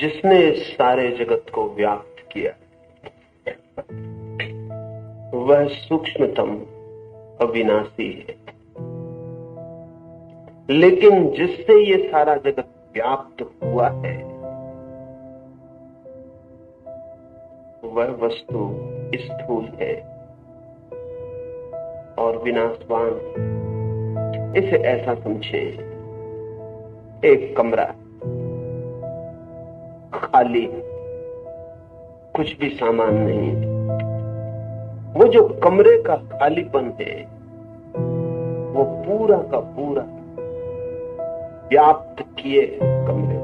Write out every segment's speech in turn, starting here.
जिसने सारे जगत को व्याप्त किया वह सूक्ष्मतम अविनाशी है, लेकिन जिससे ये सारा जगत व्याप्त हुआ है वह वस्तु स्थूल है और विनाशवान है। इसे ऐसा समझे, एक कमरा खाली, कुछ भी सामान नहीं। वो जो कमरे का खालीपन है वो पूरा का पूरा व्याप्त किए कमरे।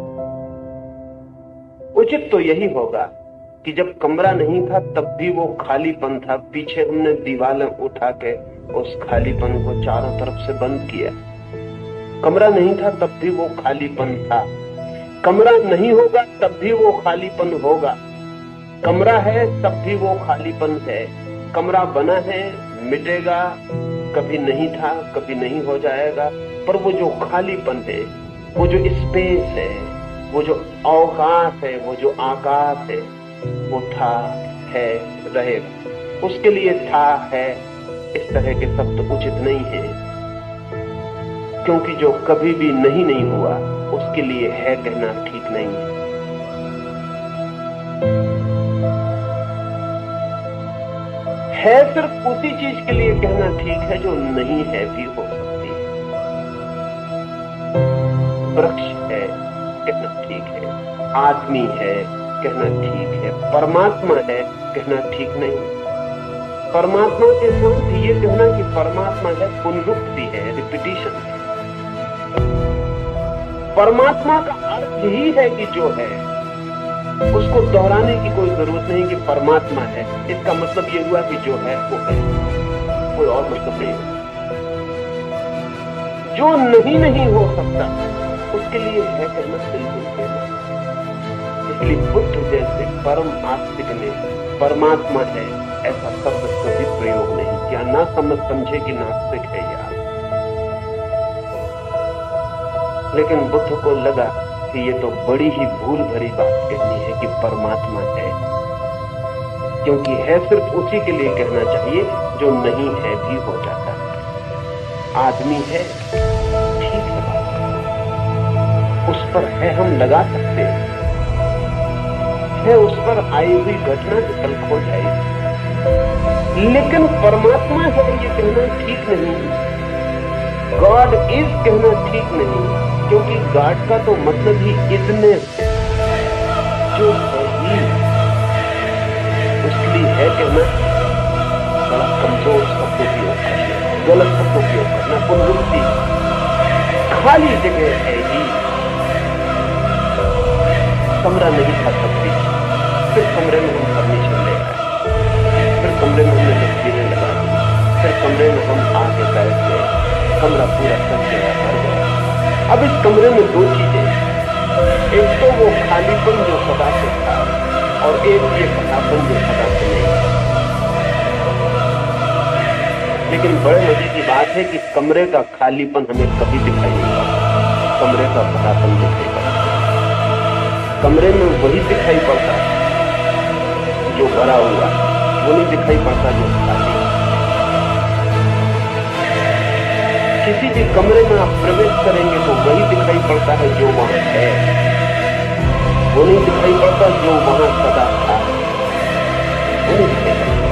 उचित तो यही होगा कि जब कमरा नहीं था तब भी वो खालीपन था, पीछे हमने दीवारें उठा के उस खालीपन को चारों तरफ से बंद किया। कमरा नहीं था तब भी वो खालीपन था, कमरा नहीं होगा तब भी वो खालीपन होगा, कमरा है तब भी वो खालीपन है। कमरा बना है, मिटेगा, कभी नहीं था कभी नहीं हो जाएगा, पर वो जो खालीपन है, वो जो स्पेस है, वो जो अवकाश है, वो जो आकाश है, वो था, है, रहेगा। उसके लिए था, है, इस तरह के शब्द उचित नहीं है, क्योंकि जो कभी भी नहीं हुआ उसके लिए है कहना ठीक नहीं है। है सिर्फ उसी चीज के लिए कहना ठीक है जो नहीं है भी हो सकती है। वृक्ष है कहना ठीक है, आदमी है कहना ठीक है, परमात्मा है कहना ठीक नहीं। परमात्मा के साथ ये कहना कि परमात्मा है पुनरुक्ति है, रिपीटिशन है। परमात्मा का अर्थ ही है कि जो है, उसको दोहराने की कोई जरूरत नहीं कि परमात्मा है। इसका मतलब ये हुआ कि जो है वो है, कोई और मतलब नहीं। जो नहीं हो सकता उसके लिए है कहना बिल्कुल कहना। इसलिए बुद्ध जैसे परम आस्तिक ने परमात्मा है ऐसा शब्द कभी प्रयोग नहीं किया। ना समझे कि नास्तिक है यार, लेकिन बुद्ध को लगा कि ये तो बड़ी ही भूल भरी बात कहनी है कि परमात्मा है, क्योंकि है सिर्फ उसी के लिए कहना चाहिए जो नहीं है भी हो जाता है। आदमी है ठीक है, उस पर है हम लगा सकते हैं, है उस पर आई हुई घटना कल खो जाएगी, लेकिन परमात्मा है ये कहना ठीक नहीं। गॉड इज कहना ठीक नहीं, क्योंकि गॉड का तो मतलब ही इतने जो है ही, उसलिए है कहना बड़ा कमजोर शब्द उपयोग करना, गलत शब्द उपयोग करना। पुनरुक्ति, खाली जगह है ही, कमरा नहीं था तब भी, फिर कमरे में हम फर्नीचर ले आए, फिर कमरे में हमने तस्वीरें लगा दी, फिर कमरे में हम आके बैठ गए, कमरा पूरा सज गया, भर गया। अब इस कमरे में दो चीजें, एक तो वो खालीपन जो सदा से था और एक ये भरापन जो सदा से नहीं। लेकिन बड़े मजे की बात है कि कमरे का खालीपन हमें कभी दिखाई नहीं पड़ता, कमरे का भरापन दिखाई पड़ता। कमरे में वही दिखाई पड़ता जो भरा हुआ, वो नहीं दिखाई पड़ता जो खाली। किसी भी कमरे में आप प्रवेश करेंगे तो वही दिखाई पड़ता है जो वहां है, वो नहीं दिखाई पड़ता जो वहां सदा था, वो नहीं दिखाई पड़ता,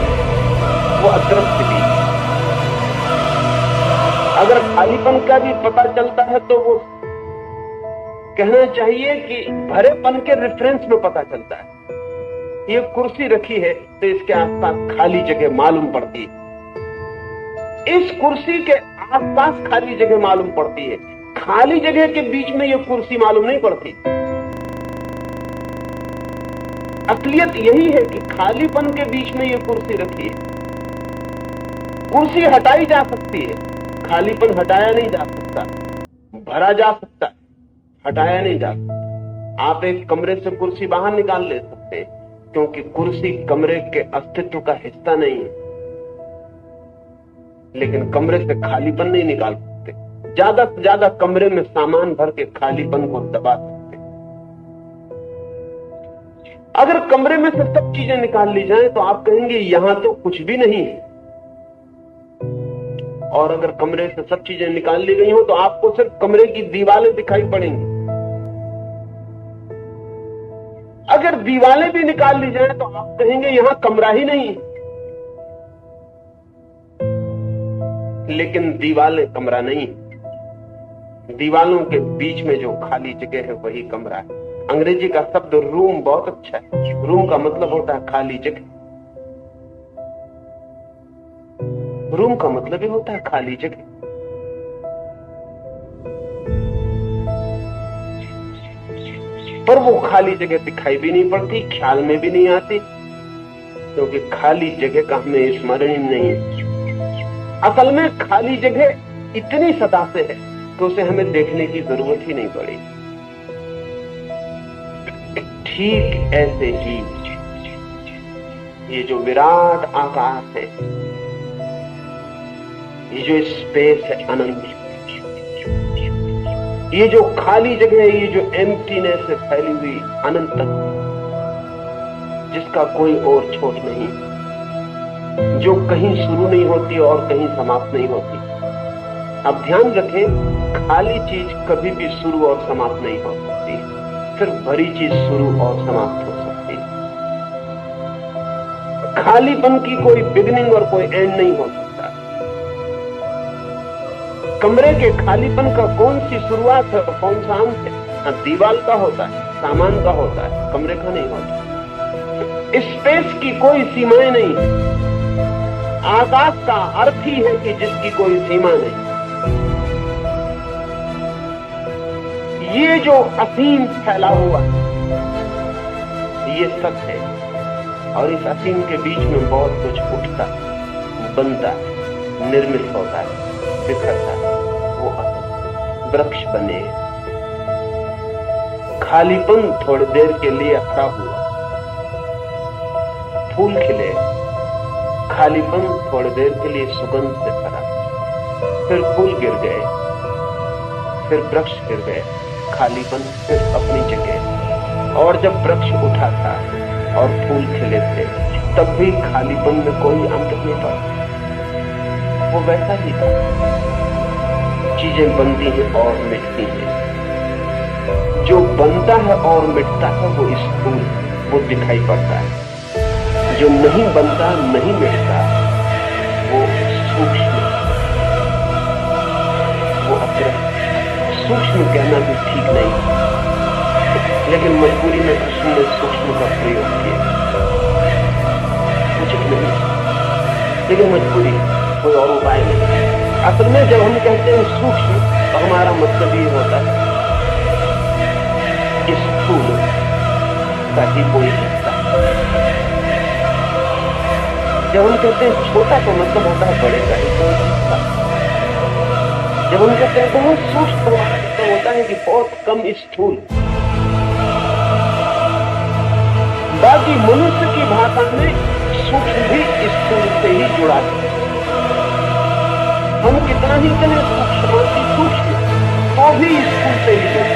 वो अदृश्य भी। अगर खालीपन का भी पता चलता है तो वो कहना चाहिए कि भरेपन के रेफरेंस में पता चलता है। ये कुर्सी रखी है तो इसके आसपास खाली जगह मालूम पड़ती है, इस कुर्सी के आसपास खाली जगह मालूम पड़ती है, खाली जगह के बीच में ये कुर्सी मालूम नहीं पड़ती। असलियत यही है कि खालीपन के बीच में ये कुर्सी रखी है। कुर्सी हटाई जा सकती है, खालीपन हटाया नहीं जा सकता। भरा जा सकता, हटाया नहीं जा सकता। आप एक कमरे से कुर्सी बाहर निकाल ले सकते हैं, क्योंकि कुर्सी कमरे के अस्तित्व का हिस्सा नहीं है, लेकिन कमरे से खालीपन नहीं निकाल सकते। ज्यादा से ज्यादा कमरे में सामान भर के खालीपन को दबा सकते, अगर कमरे में से सब चीजें निकाल ली जाएं तो आप कहेंगे यहां तो कुछ भी नहीं है, और अगर कमरे से सब चीजें निकाल ली गई हो तो आपको सिर्फ कमरे की दीवारें दिखाई पड़ेंगी। अगर दीवारें भी निकाल ली जाए तो आप कहेंगे यहां कमरा ही नहीं है। लेकिन दीवारें कमरा नहीं, दीवालों के बीच में जो खाली जगह है वही कमरा है। अंग्रेजी का शब्द रूम बहुत अच्छा है। रूम का मतलब होता है खाली जगह। रूम का मतलब ही होता है खाली जगह। पर वो खाली जगह दिखाई भी नहीं पड़ती, ख्याल में भी नहीं आती, क्योंकि खाली जगह का हमें स्मरण ही नहीं है। असल में खाली जगह इतनी सदा से है कि उसे हमें देखने की जरूरत ही नहीं पड़ी। ठीक ऐसे ही ये जो विराट आकाश है, ये जो स्पेस है अनंत, ये जो खाली जगह है, ये जो एम्प्टीनेस है फैली हुई अनंत तक, जिसका कोई और छोर नहीं, जो कहीं शुरू नहीं होती और कहीं समाप्त नहीं होती। अब ध्यान रखें, खाली चीज कभी भी शुरू और समाप्त नहीं हो सकती, सिर्फ भरी चीज शुरू और समाप्त हो सकती है। खालीपन की कोई बिगिनिंग और कोई एंड नहीं हो सकता। कमरे के खालीपन का कौन सी शुरुआत है और कौन सा अंत है? दीवार का होता है, सामान का होता है, कमरे का नहीं होता। स्पेस की कोई सीमाएं नहीं, आकाश का अर्थ ही है कि जिसकी कोई सीमा नहीं। ये जो असीम फैला हुआ ये सब है, और इस असीम के बीच में बहुत कुछ उठता, बनता, निर्मित होता है, बिखरता है। वो वृक्ष बने, खालीपन थोड़ी देर के लिए खड़ा हुआ, फूल खिले, खालीपन थोड़ी देर के लिए सुगंध से भरा, फिर फूल गिर गए, फिर वृक्ष गिर गए, खालीपन फिर अपनी जगह। और जब वृक्ष उठा था और फूल खिले थे, तब भी खालीपन में कोई अंत नहीं पड़ा, वो वैसा ही था। चीजें बनती हैं और मिटती हैं। जो बनता है और मिटता है वो स्थूल, वो दिखाई पड़ता है। जो नहीं बनता, नहीं मिटता, वो सूक्ष्म, वो अदृश्य। सूक्ष्म कहना भी ठीक नहीं, लेकिन मजबूरी में कृष्ण ने सूक्ष्म का प्रयोग किया। उचित नहीं, लेकिन मजबूरी, कोई और उपाय नहीं। असल में जब हम कहते हैं सूक्ष्म, तो हमारा मतलब ये होता है कि स्थूल का ही कोई हिस्सा। जब हम कहते हैं छोटा, तो मतलब होता है बड़े का ही कोई हिस्सा। जब हम कहते हैं बहुत सूक्ष्म, तो हमारा मतलब होता है कि बहुत कम स्थूल। बाकी मनुष्य की भाषा में सूक्ष्म भी स्थूल से ही जुड़ा है। हम कितना ही करें सूक्ष्म, तो भी स्थूल से ही जुड़ा।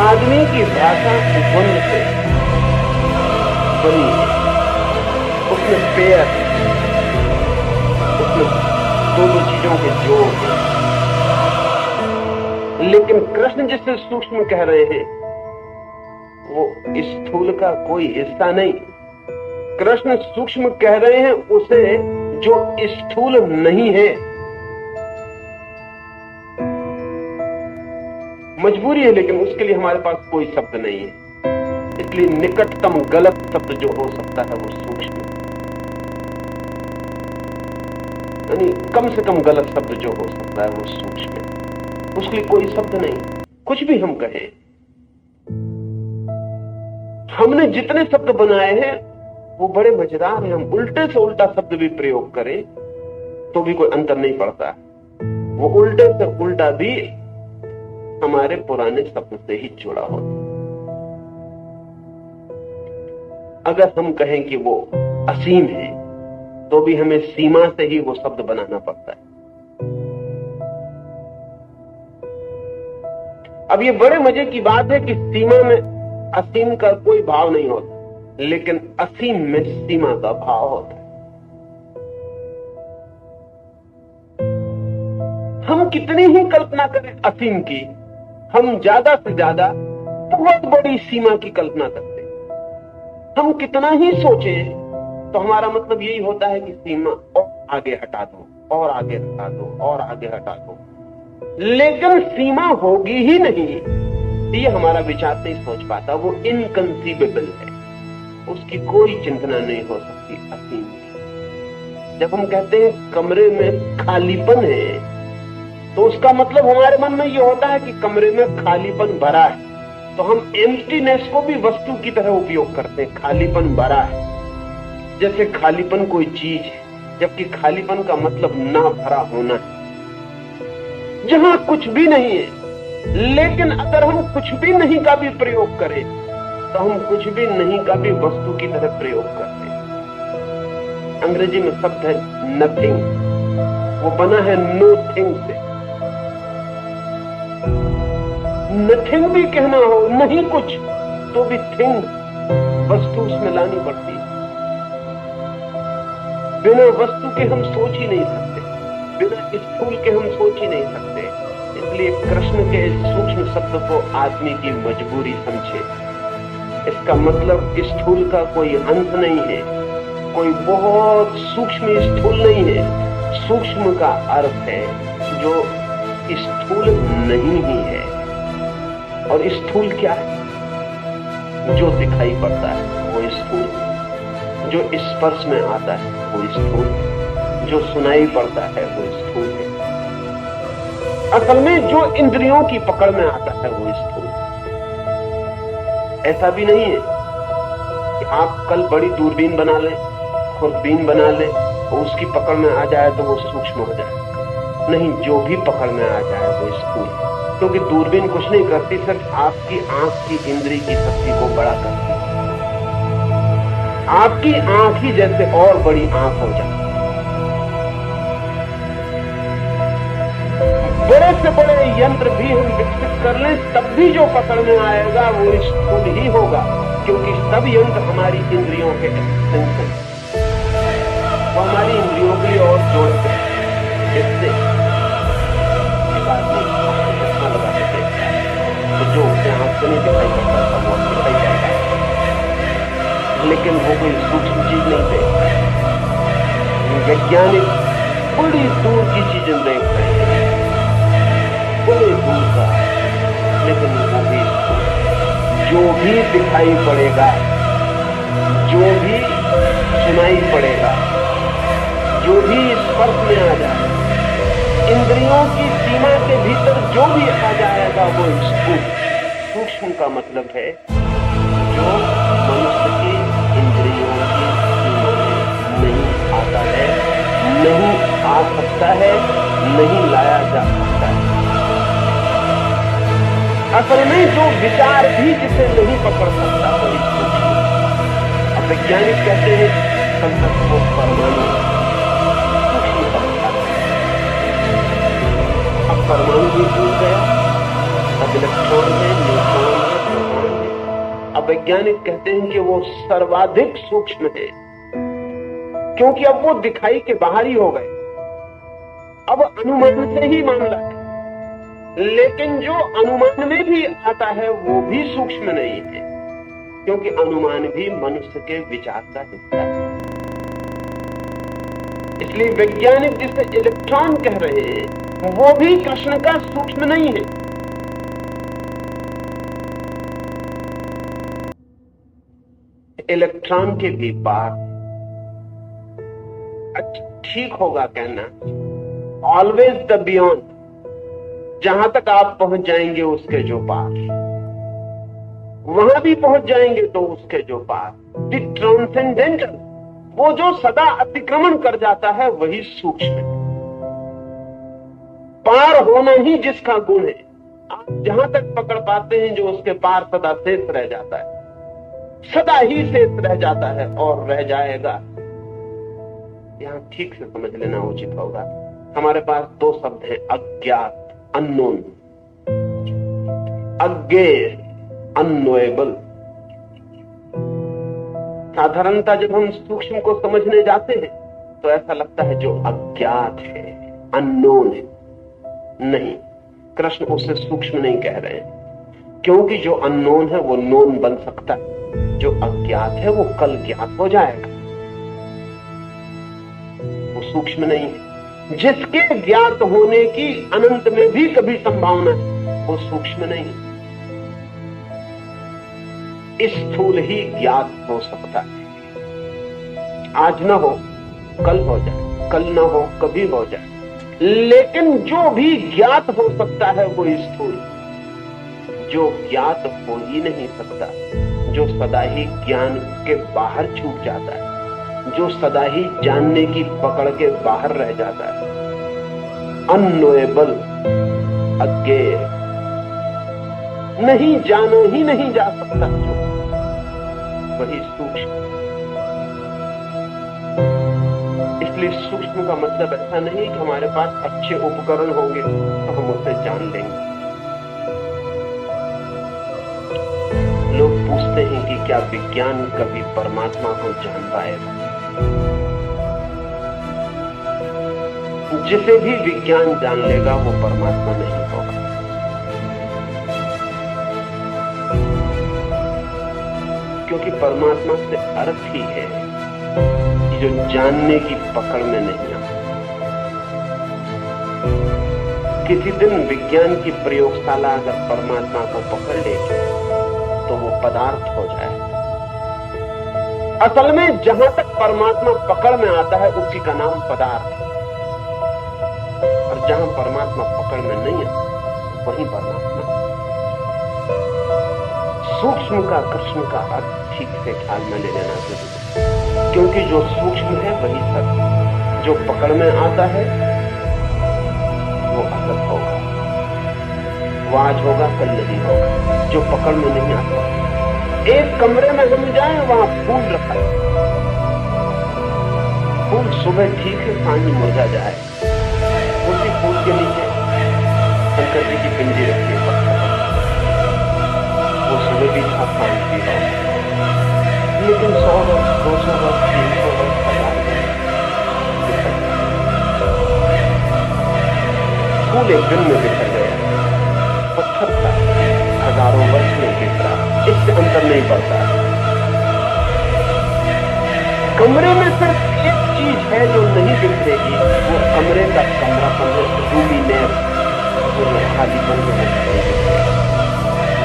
आदमी की भाषा द्वंद से बनी है, उसमें पेयर, उसमें दो चीजों के जोड़ हैं। लेकिन कृष्ण जिससे सूक्ष्म कह रहे हैं, वो स्थूल का कोई हिस्सा नहीं। कृष्ण सूक्ष्म कह रहे हैं उसे जो स्थूल नहीं है। मजबूरी है, लेकिन उसके लिए हमारे पास कोई शब्द नहीं है। इसलिए निकटतम गलत शब्द जो हो सकता है वो सूक्ष्म, यानी कम से कम गलत शब्द जो हो सकता है वो सूक्ष्म है। उसके लिए कोई शब्द नहीं। कुछ भी हम कहें, हमने जितने शब्द बनाए हैं वो बड़े मजेदार हैं। हम उल्टे से उल्टा शब्द भी प्रयोग करें तो भी कोई अंतर नहीं पड़ता। वो उल्टे से उल्टा भी हमारे पुराने शब्द से ही जुड़ा होता। अगर हम कहें कि वो असीम है, तो भी हमें सीमा से ही वो शब्द बनाना पड़ता है। अब ये बड़े मजे की बात है कि सीमा में असीम का कोई भाव नहीं होता, लेकिन असीम में सीमा का भाव होता है। हम कितनी ही कल्पना करें असीम की, हम ज्यादा से ज्यादा बहुत बड़ी सीमा की कल्पना करते हैं। हम कितना ही सोचें तो हमारा मतलब यही होता है कि सीमा और आगे हटा दो, और आगे हटा दो, और आगे हटा दो, लेकिन सीमा होगी ही नहीं, ये हमारा विचार नहीं सोच पाता। वो इनकंसीवेबल है, उसकी कोई चिंतना नहीं हो सकती असीम की। जब हम कहते हैं कमरे में खालीपन है, तो उसका मतलब हमारे मन में ये होता है कि कमरे में खालीपन भरा है। तो हम एम्प्टीनेस को भी वस्तु की तरह उपयोग करते हैं, खालीपन भरा है, जैसे खालीपन कोई चीज है, जबकि खालीपन का मतलब ना भरा होना है, जहां कुछ भी नहीं है। लेकिन अगर हम कुछ भी नहीं का भी प्रयोग करें तो हम कुछ भी नहीं का भी वस्तु की तरह प्रयोग करते हैं। अंग्रेजी में शब्द है नथिंग, वो बना है नो थिंग से। नथिंग भी कहना हो, नहीं कुछ, तो भी थिंग, वस्तु उसमें लानी पड़ती है। बिना वस्तु के हम सोच ही नहीं सकते, बिना स्थूल के हम सोच ही नहीं सकते। इसलिए कृष्ण के सूक्ष्म शब्द को आदमी की मजबूरी समझे। इसका मतलब स्थूल का कोई अंत नहीं है, कोई बहुत सूक्ष्म स्थूल नहीं है। सूक्ष्म का अर्थ है जो स्थूल नहीं ही है। और स्थूल क्या है? जो दिखाई पड़ता है वो स्थूल, जो स्पर्श में आता है वो स्थूल, जो सुनाई पड़ता है वो स्थूल है। असल में जो इंद्रियों की पकड़ में आता है वो स्थूल। ऐसा भी नहीं है कि आप कल बड़ी दूरबीन बना लें, खुर्दबीन बना लें, और उसकी पकड़ में आ जाए तो वो सूक्ष्म हो जाए। नहीं, जो भी पकड़ में आ जाए वो स्थूल है। क्योंकि दूरबीन कुछ नहीं करती, सिर्फ आपकी आंख की इंद्री की शक्ति को बड़ा करती है। आपकी आंख ही जैसे और बड़ी आंख हो जाए। बड़े से बड़े यंत्र भी हम विकसित कर लें, तब भी जो पकड़ में आएगा वो स्थूल ही होगा, क्योंकि सब यंत्र हमारी इंद्रियों के एक्सटेंशन, वो हमारी इंद्रियों के लिए और जोड़ते हैं। इससे तो जो उससे आंख से नहीं दिखाई पड़ता था वो दिखाई जाएगा, लेकिन वो कोई सूक्ष्म चीज नहीं देखता। वैज्ञानिक बड़ी दूर की चीजें देख रहे हैं, बड़े दूर का, लेकिन वो भी जो भी दिखाई पड़ेगा, जो भी सुनाई पड़ेगा, जो भी स्पर्श में आ जाए, इंद्रियों की सीमा के भीतर जो भी आ जाएगा वो स्थूल। सूक्ष्म का मतलब है जो मनुष्य की इंद्रियों की सीमा में नहीं आता है, नहीं आ सकता है, नहीं लाया जा सकता है। असल में जो विचार भी जिसे नहीं पकड़ सकता वही सूक्ष्म। अब वैज्ञानिक कहते हैं संकट को परमाणु, सूक्ष्म समझता है। अब परमाणु भी भूल गया, अब इलेक्ट्रॉन है, न्यूट्रॉन है, प्रोटॉन है। अब वैज्ञानिक कहते हैं कि वो सर्वाधिक सूक्ष्म है, क्योंकि अब वो दिखाई के बाहर ही हो गए। अब अनुमान से ही मामला है, लेकिन जो अनुमान में भी आता है वो भी सूक्ष्म नहीं है, क्योंकि अनुमान भी मनुष्य के विचार का हिस्सा है। इसलिए वैज्ञानिक जिसे इलेक्ट्रॉन कह रहे हैं वो भी कृष्ण का सूक्ष्म नहीं है। इलेक्ट्रॉन के भी पार, ठीक होगा कहना, ऑलवेज द बियॉन्ड, जहां तक आप पहुंच जाएंगे उसके जो पार, वहां भी पहुंच जाएंगे तो उसके जो पार। द ट्रांसेंडेंटल, वो जो सदा अतिक्रमण कर जाता है वही सूक्ष्म है। पार होना ही जिसका गुण है। आप जहां तक पकड़ पाते हैं जो उसके पार सदा शेष रह जाता है, सदा ही शेष रह जाता है और रह जाएगा। यहां ठीक से समझ लेना उचित होगा। हमारे पास दो शब्द हैं, अज्ञात, अननोन। अज्ञेय, अननोएबल, साधारणता जब हम सूक्ष्म को समझने जाते हैं तो ऐसा लगता है जो अज्ञात है, अननोन है। नहीं, कृष्ण उसे सूक्ष्म नहीं कह रहे हैं, क्योंकि जो अननोन है वो नोन बन सकता है, जो अज्ञात है वो कल ज्ञात हो जाएगा, वो सूक्ष्म नहीं है। जिसके ज्ञात होने की अनंत में भी कभी संभावना है वो सूक्ष्म नहीं है। स्थूल ही ज्ञात हो सकता है, आज न हो कल हो जाए, कल न हो कभी हो जाए, लेकिन जो भी ज्ञात हो सकता है वो स्थूल। जो ज्ञात हो ही नहीं सकता, जो सदा ही ज्ञान के बाहर छूट जाता है, जो सदा ही जानने की पकड़ के बाहर रह जाता है, अननोएबल, अज्ञेय, नहीं जाना ही नहीं जा सकता, जो वही सूक्ष्म। इसलिए सूक्ष्म का मतलब ऐसा नहीं कि हमारे पास अच्छे उपकरण होंगे तो हम उसे जान लेंगे। लोग पूछते हैं कि क्या विज्ञान कभी परमात्मा को जान पाएगा? जिसे भी विज्ञान जान लेगा वो परमात्मा नहीं होगा। क्योंकि परमात्मा से अर्थ ही है जो जानने की पकड़ में नहीं आता। किसी दिन विज्ञान की प्रयोगशाला अगर परमात्मा को पकड़ लेगी तो वो पदार्थ हो जाए। असल में जहां तक परमात्मा पकड़ में आता है उसी का नाम पदार्थ है, और जहां परमात्मा पकड़ में नहीं आता वही परमात्मा। सूक्ष्म का कृष्ण का अर्थ ठीक से ख्याल में ले लेना जरूरी है, क्योंकि जो सूक्ष्म है वही सत्य, जो पकड़ में आता है वो असत होगा, वो आज होगा कल नहीं होगा, जो पकड़ में नहीं आता। एक कमरे में हम जाएं, वहां फूल रखा है, फूल सुबह ठीक है, सांझ मुरझा जाए, उसी फूल के नीचे शंकर जी की पिंडी रखी है, वो सुबह भी था, सांझ भी था, लेकिन 100 वर्ष 200 वर्ष 300 वर्ष 1000 फूल एक दिन में बिखर गया, पत्थर था हजारों वर्ष में गिरा, इससे अंतर नहीं पड़ता। कमरे में सिर्फ एक चीज है जो नहीं बिखरेगी, वो कमरे का कमरापन, लूमिनेस, खालीपन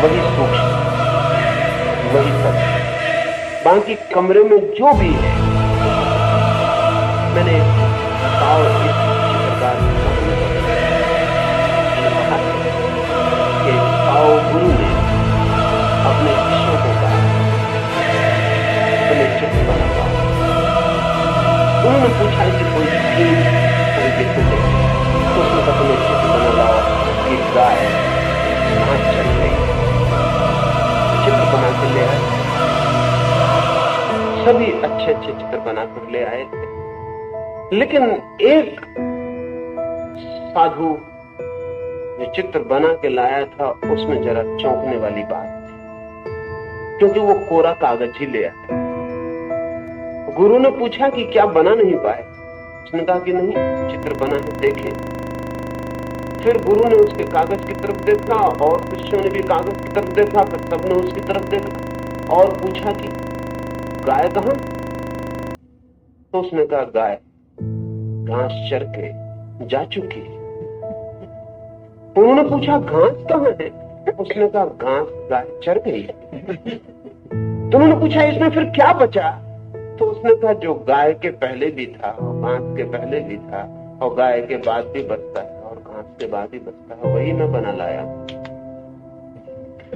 वही सूक्ष्म, वही सत्य। बाकी कमरे में जो भी है, मैंने गुरु ने अपने शिष्यों को कहा तुम्हें चित्र बना पाओ। उन्होंने पूछा कि कोई स्कीम तरीके से तो उसने कहा तुम्हें चित्र बना लाओ कि गाय घास चल रही, चित्र बना कर ले आए। सभी अच्छे अच्छे चित्र बनाकर ले आए थे, लेकिन एक साधु जो चित्र बना के लाया था उसमें जरा चौंकने वाली बात थी, क्योंकि वो कोरा कागज ही ले आया। गुरु ने पूछा कि क्या बना नहीं पाए? उसने कहा कि नहीं, चित्र बना है, देखें। फिर गुरु ने उसके कागज की तरफ देखा और शिष्यों ने भी कागज की तरफ देखा, फिर सबने उसकी तरफ देखा और पूछा कि गाय कहां? तो उसने कहा गाय घास चर के जा चुकी है। उन्होंने पूछा घास कहां है? उसने कहा घास गाय चर गई। तो उन्होंने पूछा इसमें फिर क्या बचा? तो उसने कहा जो गाय के पहले भी था और घास के पहले भी था और गाय के बाद भी बचता है और घास के बाद भी बचता है, वही मैं बना लाया।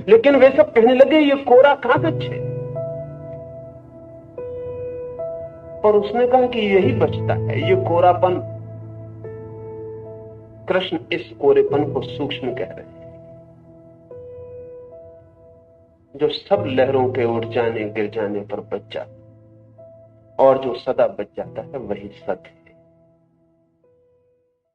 लेकिन वे सब कहने लगे ये कोरा कागज है, पर उसने कहा कि यही बचता है, ये कोरापन। कृष्ण इस कोरेपन को सूक्ष्म कह रहे हैं, जो सब लहरों के उड़ जाने गिर जाने पर बच जाता, और जो सदा बच जाता है वही सत्य है।